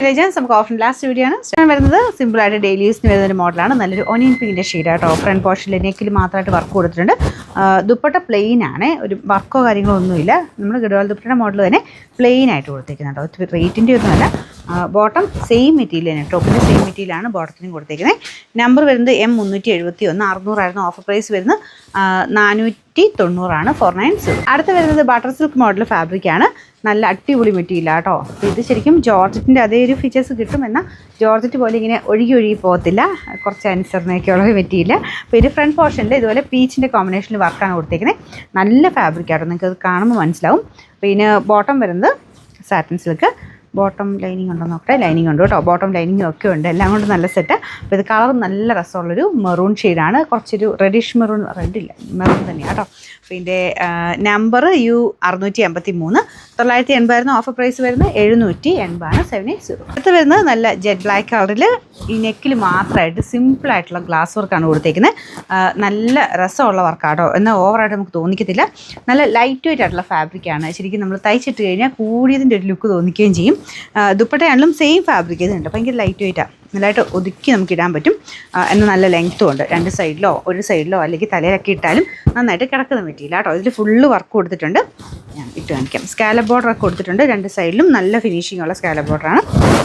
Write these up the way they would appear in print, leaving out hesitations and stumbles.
നമുക്ക് of last video ആണ് വരുന്നത്. സിമ്പിളായിട്ട് ഡെയിലി യൂസിന് വരുന്ന ഒരു മോഡലാണ്. നല്ലൊരു ഒനിയൻ പിങ്കിൻ്റെ ഷെയ്ഡാട്ടോ. ഫ്രണ്ട് പോർഷനിൽ നെക്കിൽ മാത്രമായിട്ട് വർക്ക് കൊടുത്തിട്ടുണ്ട്. ദുപ്പട്ട പ്ലെയിൻ ആണ്, ഒരു വർക്കോ കാര്യങ്ങളോ ഒന്നുമില്ല. നമ്മൾ ഗഡ്വാൾ ദുപ്പട്ടയുടെ മോഡൽ തന്നെ പ്ലെയിൻ ആയിട്ട് കൊടുത്തേക്കുന്നുണ്ടോ. ഒത്തിരി റേറ്റിൻ്റെ ഒന്നുമല്ല. ബോട്ടം സെയിം മെറ്റീരിയൽ തന്നെ, ടോപ്പിൻ്റെ സെയിം മെറ്റീരിയലാണ് ബോട്ടത്തിനും കൊടുത്തേക്കുന്നത്. നമ്പർ വരുന്നത് M371, 600 ഓഫർ പ്രൈസ് വരുന്നത് 490 490. അടുത്ത് വരുന്നത് ബട്ടർ സിൽക്ക് മോഡൽ ഫാബ്രിക്കാണ്. നല്ല അടിപൊളി മെറ്റീരിയൽ കേട്ടോ. ഇത് ശരിക്കും ജോർജറ്റിൻ്റെ അതേ ഒരു ഫീച്ചേഴ്സ് കിട്ടും. എന്നാൽ ജോർജറ്റ് പോലെ ഇങ്ങനെ ഒഴുകി പോകത്തില്ല, കുറച്ച് അനുസരണയൊക്കെയുള്ള മെറ്റീരിയൽ. അപ്പോൾ ഇത് ഫ്രണ്ട് പോർഷനിൽ ഇതുപോലെ പീച്ചിൻ്റെ കോമ്പിനേഷനിൽ വർക്കാണ് കൊടുത്തേക്കുന്നത്. നല്ല ഫാബ്രിക്കാട്ടോ, നിങ്ങൾക്ക് അത് കാണുമ്പോൾ മനസ്സിലാവും. പിന്നെ ബോട്ടം വരുന്നത് സാറ്റിൻ സിൽക്ക്. ബോട്ടം ലൈനിങ് ഉണ്ടോ നോക്കട്ടെ. ലൈനിങ് ഉണ്ട് കേട്ടോ, ബോട്ടം ലൈനിങ്ങും ഒക്കെ ഉണ്ട്. എല്ലാം കൊണ്ട് നല്ല സെറ്റ്. അപ്പോൾ ഇത് കളർ നല്ല രസമുള്ളൊരു മെറൂൺ ഷെയ്ഡാണ്. കുറച്ചൊരു റെഡിഷ് മെറൂൺ, റെഡില്ല മെറൂൺ തന്നെയാണ് കേട്ടോ. അപ്പോൾ ഇതിൻ്റെ നമ്പർ U683, 980 ഓഫർ പ്രൈസ് വരുന്നത് 780 780. അടുത്ത് വരുന്നത് നല്ല ജെറ്റ് ബ്ലാക്ക് കളറിൽ ഈ നെക്കിൽ മാത്രമായിട്ട് സിമ്പിളായിട്ടുള്ള ഗ്ലാസ് വർക്കാണ് കൊടുത്തേക്കുന്നത്. നല്ല രസമുള്ള വർക്കാട്ടോ, എന്നാൽ ഓവറായിട്ട് നമുക്ക് തോന്നിക്കത്തില്ല. നല്ല ലൈറ്റ് വെയിറ്റ് ആയിട്ടുള്ള ഫാബ്രിക്കാണ്. ശരിക്കും നമ്മൾ തയ്ച്ചിട്ട് കഴിഞ്ഞാൽ കൂടിയതിൻ്റെ ഒരു ലുക്ക് തോന്നിക്കുകയും ചെയ്യും. ദുപ്പട്ടയാണെങ്കിലും സെയിം ഫാബ്രിക് ഇതുണ്ട്. ഭയങ്കര ലൈറ്റ് വെയിറ്റാണ്, നല്ലതായിട്ട് ഒതുക്കി നമുക്ക് ഇടാൻ പറ്റും. എന്നാൽ നല്ല ലെങ്ത്തും ഉണ്ട്. രണ്ട് സൈഡിലോ ഒരു സൈഡിലോ അല്ലെങ്കിൽ തലയിലൊക്കെ ഇട്ടാലും നന്നായിട്ട് കിടക്കുന്ന മെറ്റീരിയൽ കേട്ടോ. ഇതിൽ ഫുള്ള് വർക്ക് കൊടുത്തിട്ടുണ്ട്. ഞാൻ ഇട്ട് കാണിക്കാം. സ്കാലപ്പ് ബോർഡറൊക്കെ കൊടുത്തിട്ടുണ്ട്. രണ്ട് സൈഡിലും നല്ല ഫിനിഷിംഗ് ഉള്ള സ്കാലപ്പ് ബോർഡറാണ്.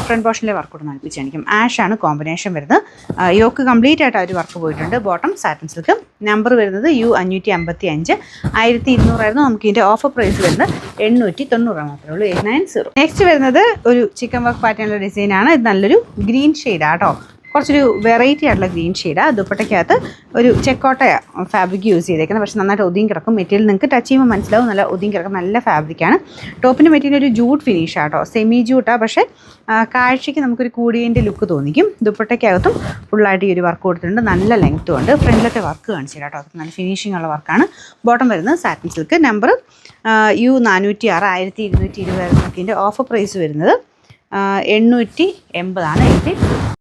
ഫ്രണ്ട് പോർഷനിലെ വർക്ക് കൂടെ നൽപ്പിച്ച് കാണിക്കും. ആഷാണ് കോമ്പിനേഷൻ വരുന്നത്. യോക്ക് കംപ്ലീറ്റ് ആയിട്ട് അവർ വർക്ക് പോയിട്ടുണ്ട്. Bottom satin silk. നമ്പർ വരുന്നത് U555, 1200 നമുക്ക് ഇതിൻ്റെ ഓഫർ പ്രൈസ് വരുന്നത് 890 മാത്രമേ ഉള്ളൂ, 890. നെക്സ്റ്റ് വരുന്നത് ഒരു ചിക്കൻ വർക്ക് പാറ്റേണിലുള്ള ഡിസൈനാണ്. ഇത് നല്ലൊരു ഗ്രീൻ ഷെയ്ഡാട്ടോ, കുറച്ചൊരു വെറൈറ്റി ആയിട്ടുള്ള ഗ്രീൻ ഷെയ്ഡാണ്. ദുപ്പട്ടയ്ക്കകത്ത് ഒരു ചെക്കോട്ട ഫാബ്രിക് യൂസ് ചെയ്തേക്കുന്നത്. പക്ഷേ നന്നായിട്ട് ഒതുങ്ങി കിടക്കും. മെറ്റീരിയൽ നിങ്ങൾക്ക് ടച്ച് ചെയ്യുമ്പോൾ മനസ്സിലാവും, നല്ല ഒതുങ്ങി കിടക്കും, നല്ല ഫാബ്രിക്കാണ്. ടോപ്പിൻ്റെ മെറ്റീരിയൽ ഒരു ജൂട്ട് ഫിനിഷ് ആട്ടോ, സെമി ജൂട്ടാണ്. പക്ഷേ കാഴ്ചയ്ക്ക് നമുക്കൊരു കൂടിയതിൻ്റെ ലുക്ക് തോന്നിക്കും. ദുപ്പട്ടയ്ക്കകത്തും ഫുള്ളായിട്ട് ഈ ഒരു വർക്ക് കൊടുത്തിട്ടുണ്ട്. നല്ല ലെങ്ത്തും ഉണ്ട്. ഫ്രണ്ടിലത്തെ വർക്ക് കാണിച്ചു കേട്ടോ, അത് നല്ല ഫിനിഷിംഗ് ഉള്ള വർക്കാണ്. ബോട്ടം വരുന്നത് സാറ്റിൻ സിൽക്ക്. നമ്പർ U406, 1220 ഇതിൻ്റെ ഓഫർ പ്രൈസ് വരുന്നത് 880 ആണ്.